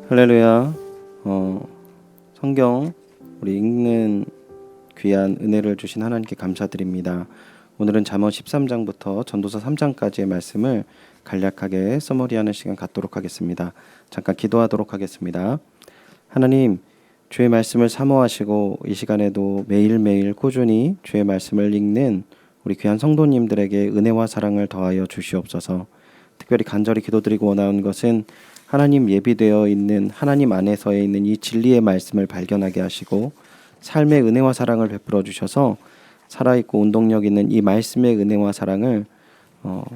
할렐루야. 성경 우리 읽는 귀한 은혜를 주신 하나님께 감사드립니다. 오늘은 잠언 13장부터 전도서 3장까지의 말씀을 간략하게 서머리하는 시간 갖도록 하겠습니다. 잠깐 기도하도록 하겠습니다. 하나님, 주의 말씀을 사모하시고 이 시간에도 매일매일 꾸준히 주의 말씀을 읽는 우리 귀한 성도님들에게 은혜와 사랑을 더하여 주시옵소서. 특별히 간절히 기도드리고 원하는 것은 하나님 예비되어 있는 하나님 안에서 있는 이 진리의 말씀을 발견하게 하시고 삶의 은혜와 사랑을 베풀어 주셔서 살아있고 운동력 있는 이 말씀의 은혜와 사랑을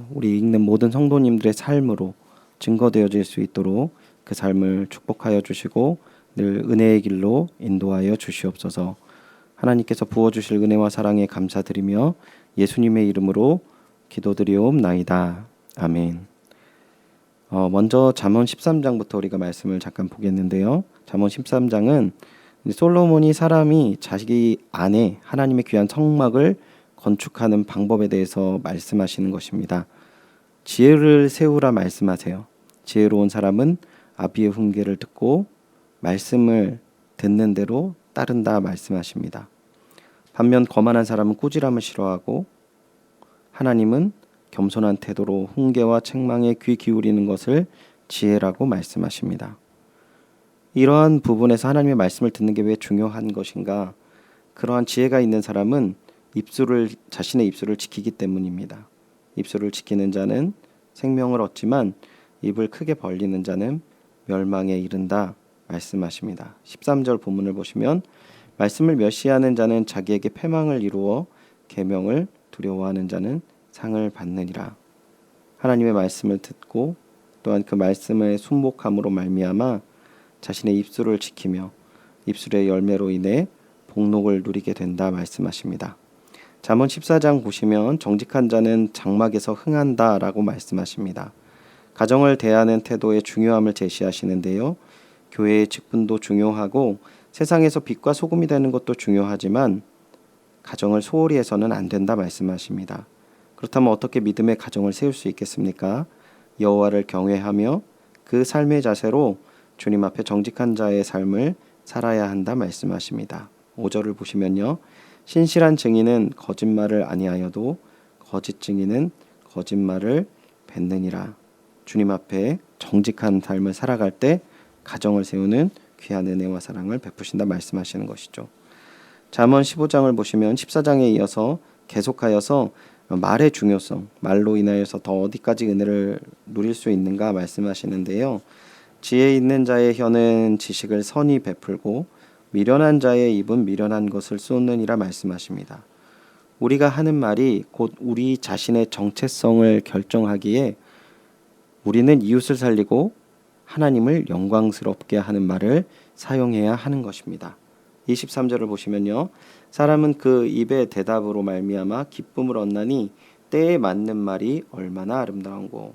우리 읽는 모든 성도님들의 삶으로 증거되어질 수 있도록 그 삶을 축복하여 주시고 늘 은혜의 길로 인도하여 주시옵소서. 하나님께서 부어주실 은혜와 사랑에 감사드리며 예수님의 이름으로 기도드리옵나이다. 아멘. 먼저 잠언 13장부터 우리가 말씀을 잠깐 보겠는데요. 잠언 13장은 솔로몬이 사람이 자기 안에 하나님의 귀한 성막을 건축하는 방법에 대해서 말씀하시는 것입니다. 지혜를 세우라 말씀하세요. 지혜로운 사람은 아비의 훈계를 듣고 말씀을 듣는 대로 따른다 말씀하십니다. 반면 거만한 사람은 꾸지람을 싫어하고 하나님은 겸손한 태도로 훈계와 책망에 귀 기울이는 것을 지혜라고 말씀하십니다. 이러한 부분에서 하나님의 말씀을 듣는 게 왜 중요한 것인가? 그러한 지혜가 있는 사람은 자신의 입술을 지키기 때문입니다. 입술을 지키는 자는 생명을 얻지만 입을 크게 벌리는 자는 멸망에 이른다 말씀하십니다. 13절 본문을 보시면 말씀을 멸시하는 자는 자기에게 패망을 이루어 계명을 두려워하는 자는 상을 받느니라. 하나님의 말씀을 듣고 또한 그 말씀의 순복함으로 말미암아 자신의 입술을 지키며 입술의 열매로 인해 복록을 누리게 된다 말씀하십니다. 잠언 14장 보시면 정직한 자는 장막에서 흥한다 라고 말씀하십니다. 가정을 대하는 태도의 중요함을 제시하시는데요. 교회의 직분도 중요하고 세상에서 빛과 소금이 되는 것도 중요하지만 가정을 소홀히 해서는 안 된다 말씀하십니다. 그렇다면 어떻게 믿음의 가정을 세울 수 있겠습니까? 여호와를 경외하며 그 삶의 자세로 주님 앞에 정직한 자의 삶을 살아야 한다 말씀하십니다. 5절을 보시면요. 신실한 증인은 거짓말을 아니하여도 거짓 증인은 거짓말을 뱉느니라. 주님 앞에 정직한 삶을 살아갈 때 가정을 세우는 귀한 은혜와 사랑을 베푸신다 말씀하시는 것이죠. 잠언 15장을 보시면 14장에 이어서 계속하여서 말의 중요성, 말로 인하여서 더 어디까지 은혜를 누릴 수 있는가 말씀하시는데요. 지혜 있는 자의 혀는 지식을 선히 베풀고 미련한 자의 입은 미련한 것을 쏟느니라 말씀하십니다. 우리가 하는 말이 곧 우리 자신의 정체성을 결정하기에 우리는 이웃을 살리고 하나님을 영광스럽게 하는 말을 사용해야 하는 것입니다. 23절을 보시면요. 사람은 그 입의 대답으로 말미암아 기쁨을 얻나니 때에 맞는 말이 얼마나 아름다운고.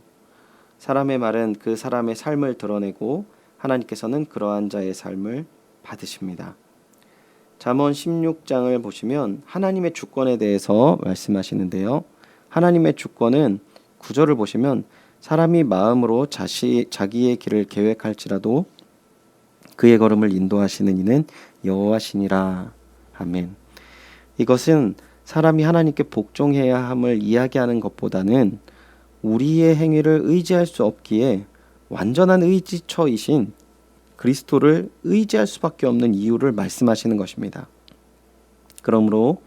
사람의 말은 그 사람의 삶을 드러내고 하나님께서는 그러한 자의 삶을 받으십니다. 잠언 16장을 보시면 하나님의 주권에 대해서 말씀하시는데요. 하나님의 주권은 9절을 보시면 사람이 마음으로 자기의 길을 계획할지라도 그의 걸음을 인도하시는 이는 여호와시니라. 아멘. 이것은 사람이 하나님께 복종해야 함을 이야기하는 것보다는 우리의 행위를 의지할 수 없기에 완전한 의지처이신 그리스도를 의지할 수밖에 없는 이유를 말씀하시는 것입니다. 그러므로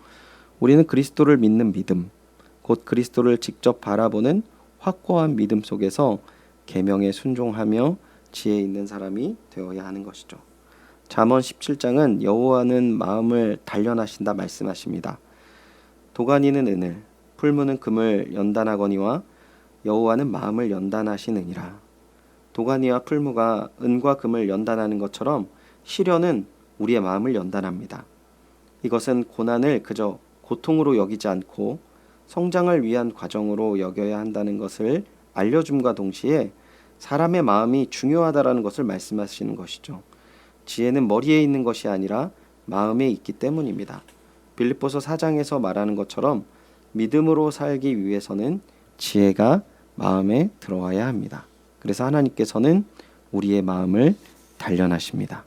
우리는 그리스도를 믿는 믿음, 곧 그리스도를 직접 바라보는 확고한 믿음 속에서 계명에 순종하며 지혜 있는 사람이 되어야 하는 것이죠. 잠언 17장은 여호와는 마음을 단련하신다 말씀하십니다. 도가니는 은을, 풀무는 금을 연단하거니와 여호와는 마음을 연단하시느니라. 도가니와 풀무가 은과 금을 연단하는 것처럼 시련은 우리의 마음을 연단합니다. 이것은 고난을 그저 고통으로 여기지 않고 성장을 위한 과정으로 여겨야 한다는 것을 알려줌과 동시에 사람의 마음이 중요하다라는 것을 말씀하시는 것이죠. 지혜는 머리에 있는 것이 아니라 마음에 있기 때문입니다. 빌립보서 4장에서 말하는 것처럼 믿음으로 살기 위해서는 지혜가 마음에 들어와야 합니다. 그래서 하나님께서는 우리의 마음을 단련하십니다.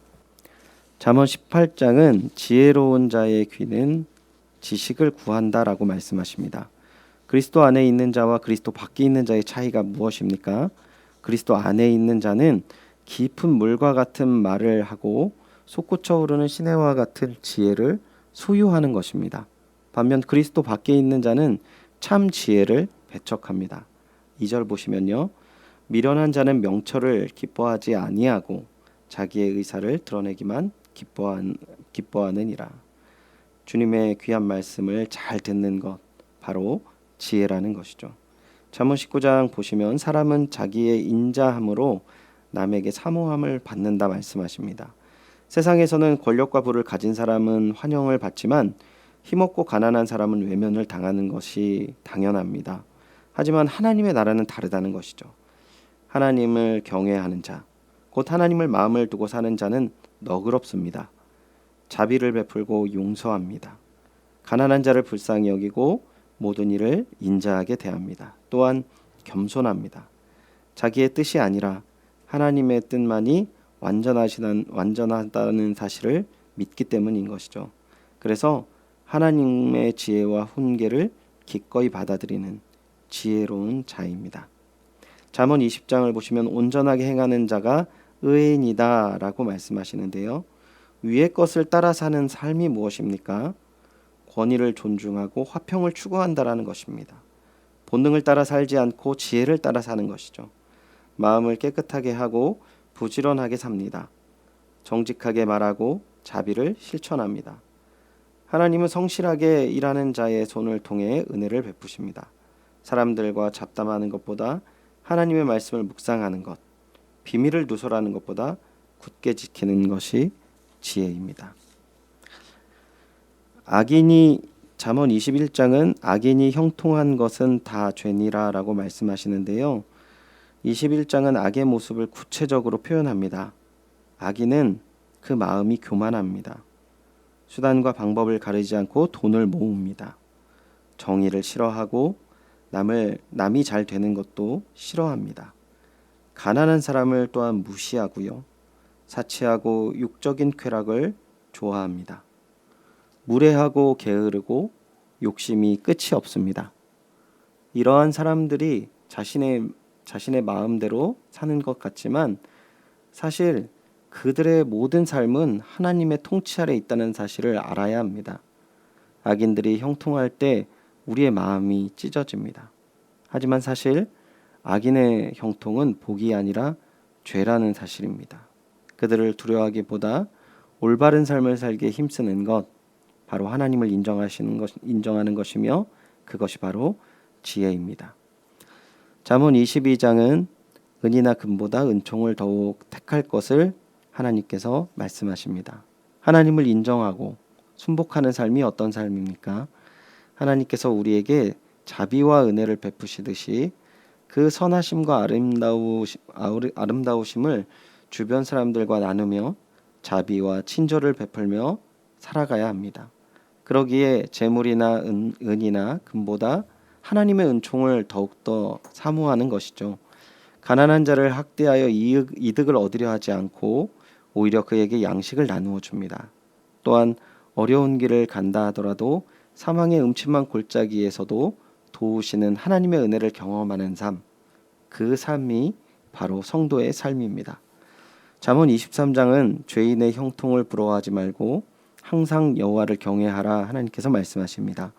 잠언 18장은 지혜로운 자의 귀는 지식을 구한다라고 말씀하십니다. 그리스도 안에 있는 자와 그리스도 밖에 있는 자의 차이가 무엇입니까? 그리스도 안에 있는 자는 깊은 물과 같은 말을 하고 솟구쳐 오르는 시내와 같은 지혜를 소유하는 것입니다. 반면 그리스도 밖에 있는 자는 참 지혜를 배척합니다. 2절 보시면요. 미련한 자는 명철을 기뻐하지 아니하고 자기의 의사를 드러내기만 기뻐하느니라. 주님의 귀한 말씀을 잘 듣는 것, 바로 지혜라는 것이죠. 잠언 19장 보시면 사람은 자기의 인자함으로 남에게 사모함을 받는다 말씀하십니다. 세상에서는 권력과 부를 가진 사람은 환영을 받지만 힘없고 가난한 사람은 외면을 당하는 것이 당연합니다. 하지만 하나님의 나라는 다르다는 것이죠. 하나님을 경외하는 자, 곧 하나님을 마음을 두고 사는 자는 너그럽습니다. 자비를 베풀고 용서합니다. 가난한 자를 불쌍히 여기고 모든 일을 인자하게 대합니다. 또한 겸손합니다. 자기의 뜻이 아니라 하나님의 뜻만이 완전하다는 사실을 믿기 때문인 것이죠. 그래서 하나님의 지혜와 훈계를 기꺼이 받아들이는 지혜로운 자입니다. 잠언 20장을 보시면 온전하게 행하는 자가 의인이다 라고 말씀하시는데요. 위의 것을 따라 사는 삶이 무엇입니까? 권위를 존중하고 화평을 추구한다라는 것입니다. 본능을 따라 살지 않고 지혜를 따라 사는 것이죠. 마음을 깨끗하게 하고 부지런하게 삽니다. 정직하게 말하고 자비를 실천합니다. 하나님은 성실하게 일하는 자의 손을 통해 은혜를 베푸십니다. 사람들과 잡담하는 것보다 하나님의 말씀을 묵상하는 것, 비밀을 누설하는 것보다 굳게 지키는 것이 지혜입니다. 잠언 21장은 악인이 형통한 것은 다 죄니라 라고 말씀하시는데요. 21장은 악의 모습을 구체적으로 표현합니다. 악인은 그 마음이 교만합니다. 수단과 방법을 가리지 않고 돈을 모읍니다. 정의를 싫어하고 남이 잘 되는 것도 싫어합니다. 가난한 사람을 또한 무시하고요. 사치하고 육적인 쾌락을 좋아합니다. 무례하고 게으르고 욕심이 끝이 없습니다. 이러한 사람들이 자신의 마음대로 사는 것 같지만 사실 그들의 모든 삶은 하나님의 통치 아래 있다는 사실을 알아야 합니다. 악인들이 형통할 때 우리의 마음이 찢어집니다. 하지만 사실 악인의 형통은 복이 아니라 죄라는 사실입니다. 그들을 두려워하기보다 올바른 삶을 살기에 힘쓰는 것, 바로 하나님을 인정하는 것이며 그것이 바로 지혜입니다. 잠언 22장은 은이나 금보다 은총을 더욱 택할 것을 하나님께서 말씀하십니다. 하나님을 인정하고 순복하는 삶이 어떤 삶입니까? 하나님께서 우리에게 자비와 은혜를 베푸시듯이 그 선하심과 아름다우심을 주변 사람들과 나누며 자비와 친절을 베풀며 살아가야 합니다. 그러기에 재물이나 은이나 금보다 하나님의 은총을 더욱더 사모하는 것이죠. 가난한 자를 학대하여 이득을 얻으려 하지 않고 오히려 그에게 양식을 나누어 줍니다. 또한 어려운 길을 간다 하더라도 사망의 음침한 골짜기에서도 도우시는 하나님의 은혜를 경험하는 삶, 그 삶이 바로 성도의 삶입니다. 잠언 23장은 죄인의 형통을 부러워하지 말고 항상 여호와를 경외하라 하나님께서 말씀하십니다.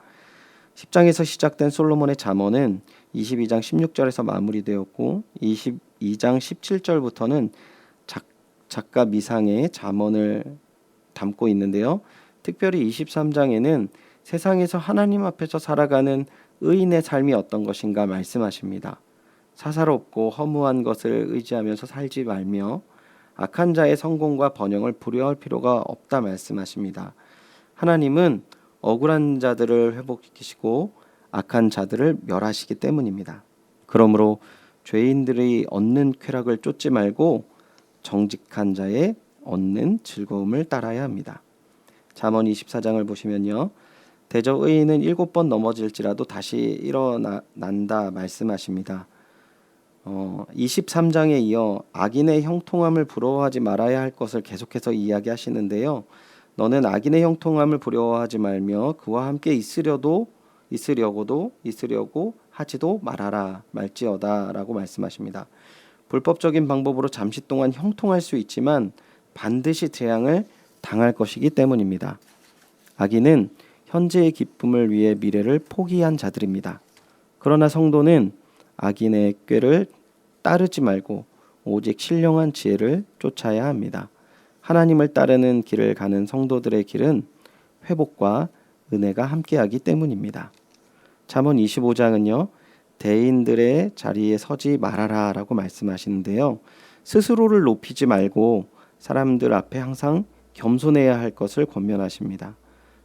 10장에서 시작된 솔로몬의 잠언은 22장 16절에서 마무리되었고 22장 17절부터는 작가 미상의 잠언을 담고 있는데요. 특별히 23장에는 세상에서 하나님 앞에서 살아가는 의인의 삶이 어떤 것인가 말씀하십니다. 사사롭고 허무한 것을 의지하면서 살지 말며 악한 자의 성공과 번영을 부려할 필요가 없다 말씀하십니다. 하나님은 억울한 자들을 회복시키시고 악한 자들을 멸하시기 때문입니다. 그러므로 죄인들이 얻는 쾌락을 쫓지 말고 정직한 자의 얻는 즐거움을 따라야 합니다. 잠언 24장을 보시면요. 대저 의인은 7번 넘어질지라도 다시 일어난다 말씀하십니다. 23장에 이어 악인의 형통함을 부러워하지 말아야 할 것을 계속해서 이야기하시는데요. 너는 악인의 형통함을 부러워하지 말며 그와 함께 있으려고 하지도 말아라 말지어다라고 말씀하십니다. 불법적인 방법으로 잠시 동안 형통할 수 있지만 반드시 재앙을 당할 것이기 때문입니다. 악인은 현재의 기쁨을 위해 미래를 포기한 자들입니다. 그러나 성도는 악인의 꾀를 따르지 말고 오직 신령한 지혜를 쫓아야 합니다. 하나님을 따르는 길을 가는 성도들의 길은 회복과 은혜가 함께하기 때문입니다. 잠언 25장은요. 대인들의 자리에 서지 말아라 라고 말씀하시는데요. 스스로를 높이지 말고 사람들 앞에 항상 겸손해야 할 것을 권면하십니다.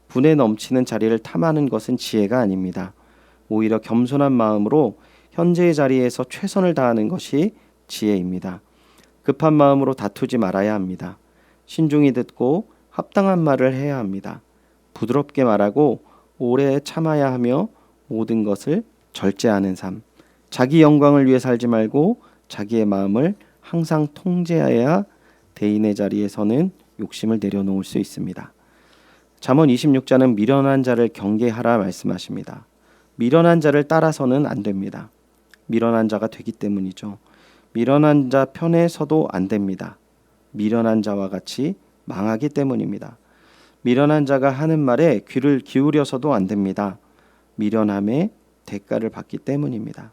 분에 넘치는 자리를 탐하는 것은 지혜가 아닙니다. 오히려 겸손한 마음으로 현재의 자리에서 최선을 다하는 것이 지혜입니다. 급한 마음으로 다투지 말아야 합니다. 신중히 듣고 합당한 말을 해야 합니다. 부드럽게 말하고 오래 참아야 하며 모든 것을 절제하는 삶. 자기 영광을 위해 살지 말고 자기의 마음을 항상 통제해야 대인의 자리에서는 욕심을 내려놓을 수 있습니다. 잠언 26장은 미련한 자를 경계하라 말씀하십니다. 미련한 자를 따라서는 안 됩니다. 미련한 자가 되기 때문이죠. 미련한 자 편에 서도 안 됩니다. 미련한 자와 같이 망하기 때문입니다. 미련한 자가 하는 말에 귀를 기울여서도 안 됩니다. 미련함의 대가를 받기 때문입니다.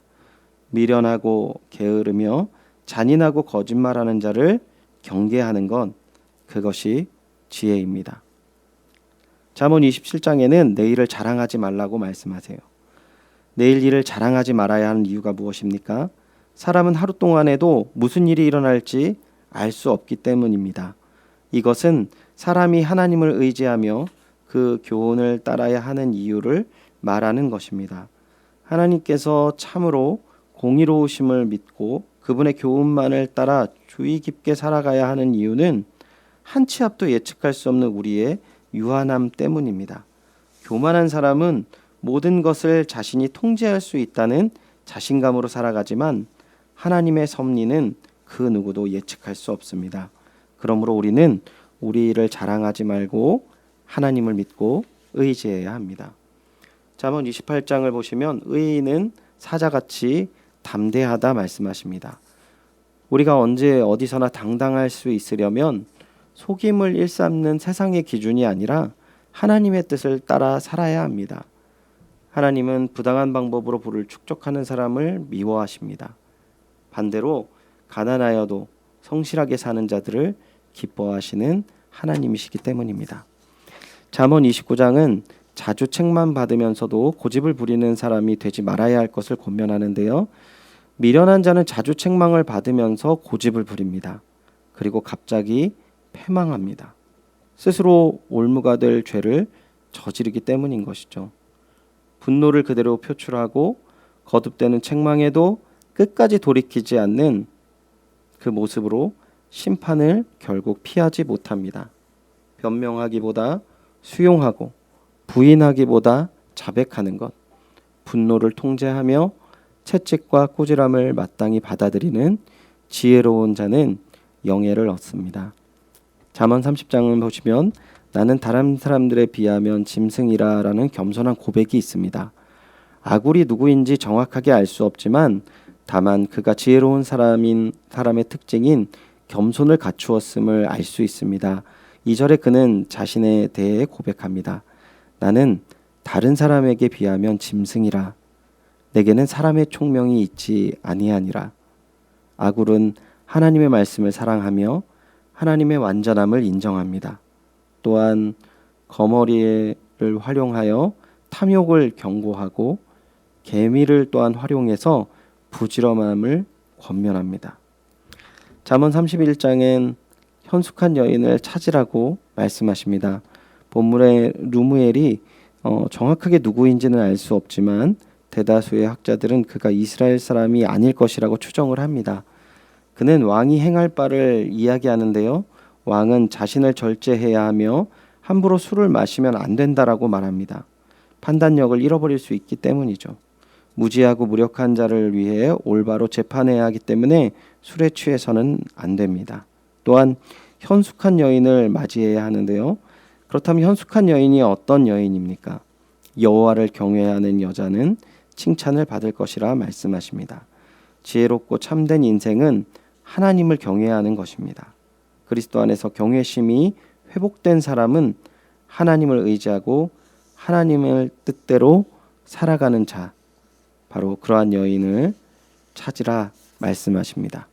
미련하고 게으르며 잔인하고 거짓말하는 자를 경계하는 건 그것이 지혜입니다. 잠언 27장에는 내일을 자랑하지 말라고 말씀하세요. 내일 일을 자랑하지 말아야 하는 이유가 무엇입니까? 사람은 하루 동안에도 무슨 일이 일어날지 알 수 없기 때문입니다. 이것은 사람이 하나님을 의지하며 그 교훈을 따라야 하는 이유를 말하는 것입니다. 하나님께서 참으로 공의로우심을 믿고 그분의 교훈만을 따라 주의 깊게 살아가야 하는 이유는 한 치 앞도 예측할 수 없는 우리의 유한함 때문입니다. 교만한 사람은 모든 것을 자신이 통제할 수 있다는 자신감으로 살아가지만 하나님의 섭리는 그 누구도 예측할 수 없습니다. 그러므로 우리는 우리를 자랑하지 말고 하나님을 믿고 의지해야 합니다. 잠언 28장을 보시면 의인은 사자같이 담대하다 말씀하십니다. 우리가 언제 어디서나 당당할 수 있으려면 속임을 일삼는 세상의 기준이 아니라 하나님의 뜻을 따라 살아야 합니다. 하나님은 부당한 방법으로 부를 축적하는 사람을 미워하십니다. 반대로 가난하여도 성실하게 사는 자들을 기뻐하시는 하나님이시기 때문입니다. 잠언 29장은 자주 책만 받으면서도 고집을 부리는 사람이 되지 말아야 할 것을 권면하는데요. 미련한 자는 자주 책망을 받으면서 고집을 부립니다. 그리고 갑자기 패망합니다. 스스로 올무가 될 죄를 저지르기 때문인 것이죠. 분노를 그대로 표출하고 거듭되는 책망에도 끝까지 돌이키지 않는 그 모습으로 심판을 결국 피하지 못합니다. 변명하기보다 수용하고 부인하기보다 자백하는 것, 분노를 통제하며 채찍과 꾸지람을 마땅히 받아들이는 지혜로운 자는 영예를 얻습니다. 잠언 30장을 보시면 나는 다른 사람들에 비하면 짐승이라 라는 겸손한 고백이 있습니다. 아굴이 누구인지 정확하게 알 수 없지만 다만 그가 지혜로운 사람의 특징인 겸손을 갖추었음을 알 수 있습니다. 2절에 그는 자신에 대해 고백합니다. 나는 다른 사람에게 비하면 짐승이라. 내게는 사람의 총명이 있지 아니하니라. 아굴은 하나님의 말씀을 사랑하며 하나님의 완전함을 인정합니다. 또한 거머리를 활용하여 탐욕을 경고하고 계미를 또한 활용해서 부지런함을 권면합니다. 잠언 31장엔 현숙한 여인을 찾으라고 말씀하십니다. 본문의 루무엘이 정확하게 누구인지는 알 수 없지만 대다수의 학자들은 그가 이스라엘 사람이 아닐 것이라고 추정을 합니다. 그는 왕이 행할 바를 이야기하는데요. 왕은 자신을 절제해야 하며 함부로 술을 마시면 안 된다라고 말합니다. 판단력을 잃어버릴 수 있기 때문이죠. 무지하고 무력한 자를 위해 올바로 재판해야 하기 때문에 술에 취해서는 안 됩니다. 또한 현숙한 여인을 맞이해야 하는데요. 그렇다면 현숙한 여인이 어떤 여인입니까? 여호와를 경외하는 여자는 칭찬을 받을 것이라 말씀하십니다. 지혜롭고 참된 인생은 하나님을 경외하는 것입니다. 그리스도 안에서 경외심이 회복된 사람은 하나님을 의지하고 하나님을 뜻대로 살아가는 자, 바로 그러한 여인을 찾으라 말씀하십니다.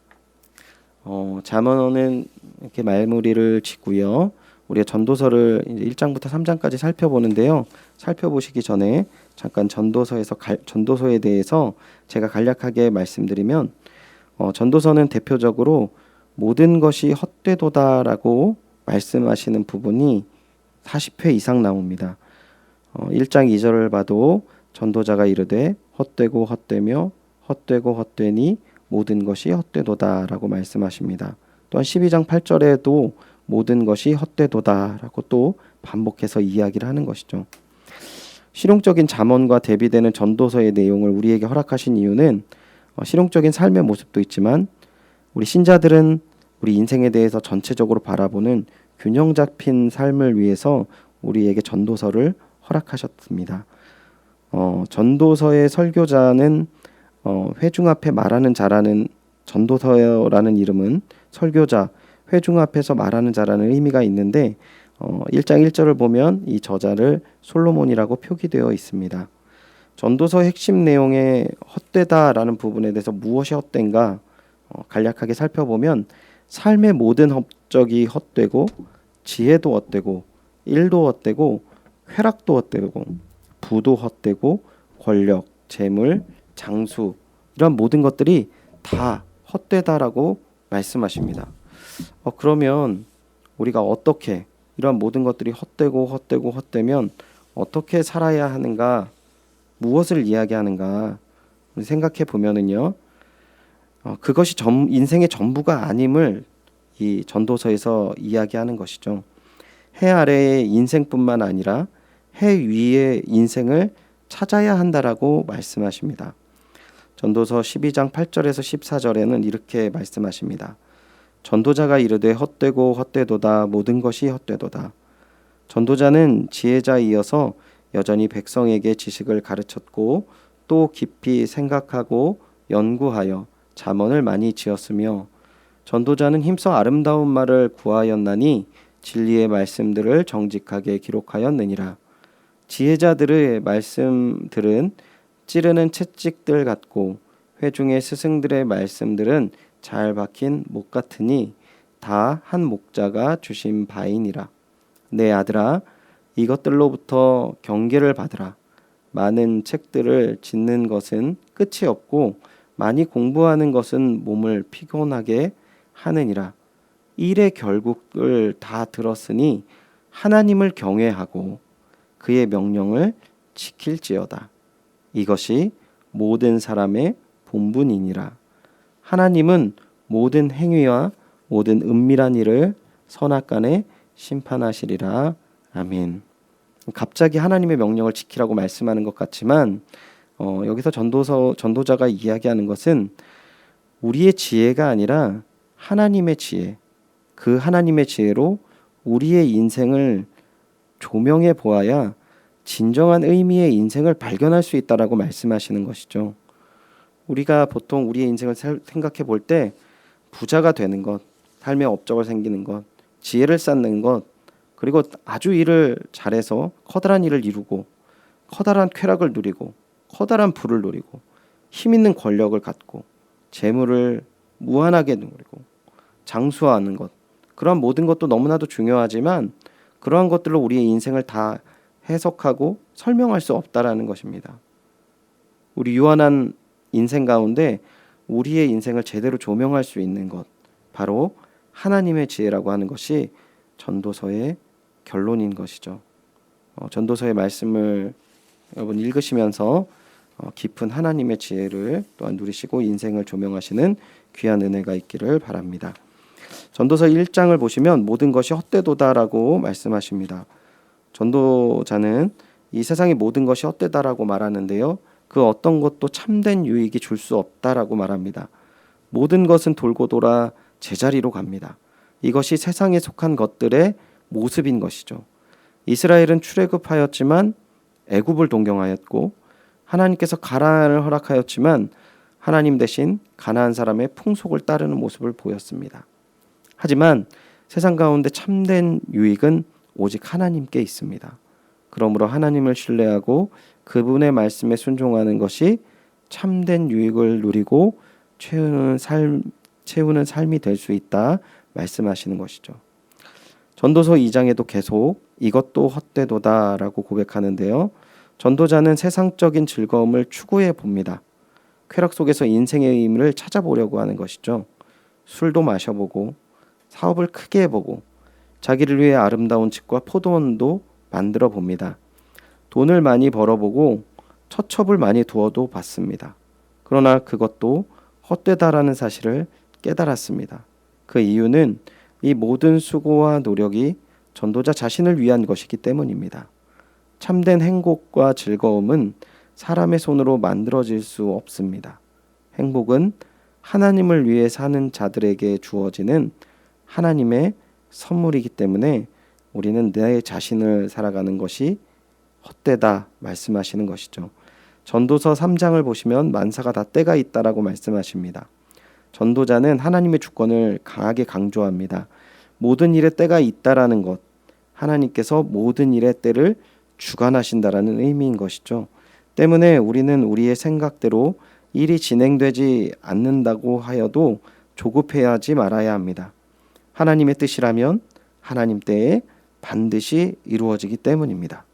잠언은 이렇게 말무리를 짓고요. 우리가 전도서를 이제 1장부터 3장까지 살펴보는데요. 살펴보시기 전에 잠깐 전도서에 대해서 제가 간략하게 말씀드리면, 전도서는 대표적으로 모든 것이 헛되도다라고 말씀하시는 부분이 40회 이상 나옵니다. 1장 2절을 봐도 전도자가 이르되 헛되고 헛되며 헛되고 헛되니 모든 것이 헛되도다라고 말씀하십니다. 또한 12장 8절에도 모든 것이 헛되도다라고 또 반복해서 이야기를 하는 것이죠. 실용적인 잠언과 대비되는 전도서의 내용을 우리에게 허락하신 이유는 실용적인 삶의 모습도 있지만 우리 신자들은 우리 인생에 대해서 전체적으로 바라보는 균형 잡힌 삶을 위해서 우리에게 전도서를 허락하셨습니다. 전도서의 설교자는 회중 앞에 말하는 자라는, 전도서라는 이름은 설교자, 회중 앞에서 말하는 자라는 의미가 있는데 1장 1절을 보면 이 저자를 솔로몬이라고 표기되어 있습니다. 전도서의 핵심 내용의 헛되다라는 부분에 대해서 무엇이 헛된가 간략하게 살펴보면 삶의 모든 업적이 헛되고 지혜도 헛되고 일도 헛되고 쾌락도 헛되고 부도 헛되고 권력, 재물, 장수 이런 모든 것들이 다 헛되다라고 말씀하십니다. 그러면 우리가 어떻게 이런 모든 것들이 헛되면 어떻게 살아야 하는가, 무엇을 이야기하는가 생각해 보면은요, 그것이 인생의 전부가 아님을 이 전도서에서 이야기하는 것이죠. 해 아래의 인생뿐만 아니라 해 위의 인생을 찾아야 한다라고 말씀하십니다. 전도서 12장 8절에서 14절에는 이렇게 말씀하십니다. 전도자가 이르되 헛되고 헛되도다 모든 것이 헛되도다. 전도자는 지혜자이어서 여전히 백성에게 지식을 가르쳤고 또 깊이 생각하고 연구하여 잠언을 많이 지었으며 전도자는 힘써 아름다운 말을 구하였나니 진리의 말씀들을 정직하게 기록하였느니라. 지혜자들의 말씀들은 찌르는 채찍들 같고 회중의 스승들의 말씀들은 잘 박힌 목 같으니 다 한 목자가 주신 바이니라. 내 아들아, 이것들로부터 경계를 받으라. 많은 책들을 짓는 것은 끝이 없고 많이 공부하는 것은 몸을 피곤하게 하느니라. 일의 결국을 다 들었으니 하나님을 경외하고 그의 명령을 지킬지어다. 이것이 모든 사람의 본분이니라. 하나님은 모든 행위와 모든 은밀한 일을 선악간에 심판하시리라. 아멘. 갑자기 하나님의 명령을 지키라고 말씀하는 것 같지만 여기서 전도자가 이야기하는 것은 우리의 지혜가 아니라 하나님의 지혜, 그 하나님의 지혜로 우리의 인생을 조명해 보아야 진정한 의미의 인생을 발견할 수 있다라고 말씀하시는 것이죠. 우리가 보통 우리의 인생을 생각해 볼 때 부자가 되는 것, 삶의 업적을 생기는 것, 지혜를 쌓는 것, 그리고 아주 일을 잘해서 커다란 일을 이루고 커다란 쾌락을 누리고 커다란 부를 누리고 힘 있는 권력을 갖고 재물을 무한하게 누리고 장수하는 것, 그런 모든 것도 너무나도 중요하지만 그러한 것들로 우리의 인생을 다 해석하고 설명할 수 없다라는 것입니다. 우리 유한한 인생 가운데 우리의 인생을 제대로 조명할 수 있는 것, 바로 하나님의 지혜라고 하는 것이 전도서의 결론인 것이죠. 전도서의 말씀을 여러분 읽으시면서 깊은 하나님의 지혜를 또한 누리시고 인생을 조명하시는 귀한 은혜가 있기를 바랍니다. 전도서 1장을 보시면 모든 것이 헛되도다라고 말씀하십니다. 전도자는 이 세상의 모든 것이 헛되다라고 말하는데요. 그 어떤 것도 참된 유익이 줄 수 없다라고 말합니다. 모든 것은 돌고 돌아 제자리로 갑니다. 이것이 세상에 속한 것들의 모습인 것이죠. 이스라엘은 출애굽하였지만 애굽을 동경하였고, 하나님께서 가나안을 허락하였지만 하나님 대신 가나안 사람의 풍속을 따르는 모습을 보였습니다. 하지만 세상 가운데 참된 유익은 오직 하나님께 있습니다. 그러므로 하나님을 신뢰하고 그분의 말씀에 순종하는 것이 참된 유익을 누리고 채우는 삶이 될 수 있다 말씀하시는 것이죠. 전도서 2장에도 계속 이것도 헛되도다라고 고백하는데요. 전도자는 세상적인 즐거움을 추구해 봅니다. 쾌락 속에서 인생의 의미를 찾아보려고 하는 것이죠. 술도 마셔보고 사업을 크게 해보고 자기를 위해 아름다운 집과 포도원도 만들어 봅니다. 돈을 많이 벌어보고 처첩을 많이 두어도 봤습니다. 그러나 그것도 헛되다라는 사실을 깨달았습니다. 그 이유는 이 모든 수고와 노력이 전도자 자신을 위한 것이기 때문입니다. 참된 행복과 즐거움은 사람의 손으로 만들어질 수 없습니다. 행복은 하나님을 위해 사는 자들에게 주어지는 하나님의 선물이기 때문에 우리는 내 자신을 살아가는 것이 헛되다 말씀하시는 것이죠. 전도서 3장을 보시면 만사가 다 때가 있다라고 말씀하십니다. 전도자는 하나님의 주권을 강하게 강조합니다. 모든 일에 때가 있다라는 것, 하나님께서 모든 일의 때를 주관하신다라는 의미인 것이죠. 때문에 우리는 우리의 생각대로 일이 진행되지 않는다고 하여도 조급해하지 말아야 합니다. 하나님의 뜻이라면 하나님 때에 반드시 이루어지기 때문입니다.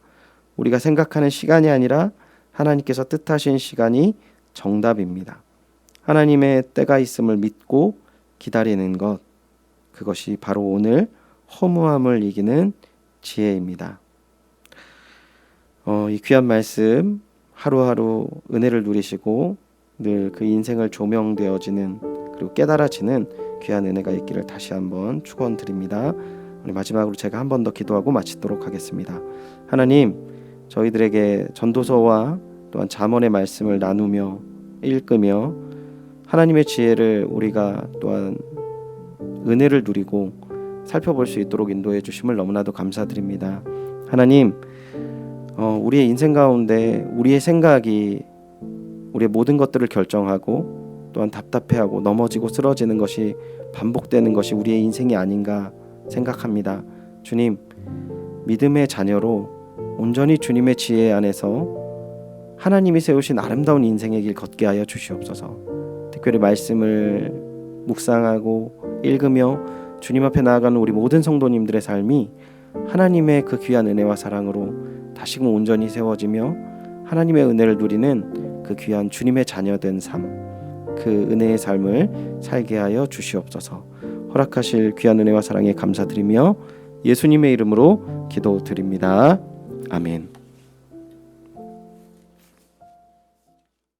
우리가 생각하는 시간이 아니라 하나님께서 뜻하신 시간이 정답입니다. 하나님의 때가 있음을 믿고 기다리는 것, 그것이 바로 오늘 허무함을 이기는 지혜입니다. 이 귀한 말씀 하루하루 은혜를 누리시고 늘 그 인생을 조명되어지는 그리고 깨달아지는 귀한 은혜가 있기를 다시 한번 축원드립니다. 마지막으로 제가 한 번 더 기도하고 마치도록 하겠습니다. 하나님, 저희들에게 전도서와 또한 잠언의 말씀을 나누며 읽으며 하나님의 지혜를 우리가 또한 은혜를 누리고 살펴볼 수 있도록 인도해 주심을 너무나도 감사드립니다. 하나님, 우리의 인생 가운데 우리의 생각이 우리의 모든 것들을 결정하고 또한 답답해하고 넘어지고 쓰러지는 것이 반복되는 것이 우리의 인생이 아닌가 생각합니다. 주님, 믿음의 자녀로 온전히 주님의 지혜 안에서 하나님이 세우신 아름다운 인생의 길 걷게 하여 주시옵소서. 특별히 말씀을 묵상하고 읽으며 주님 앞에 나아가는 우리 모든 성도님들의 삶이 하나님의 그 귀한 은혜와 사랑으로 다시금 온전히 세워지며 하나님의 은혜를 누리는 그 귀한 주님의 자녀된 삶, 그 은혜의 삶을 살게 하여 주시옵소서. 허락하실 귀한 은혜와 사랑에 감사드리며 예수님의 이름으로 기도드립니다. 아멘.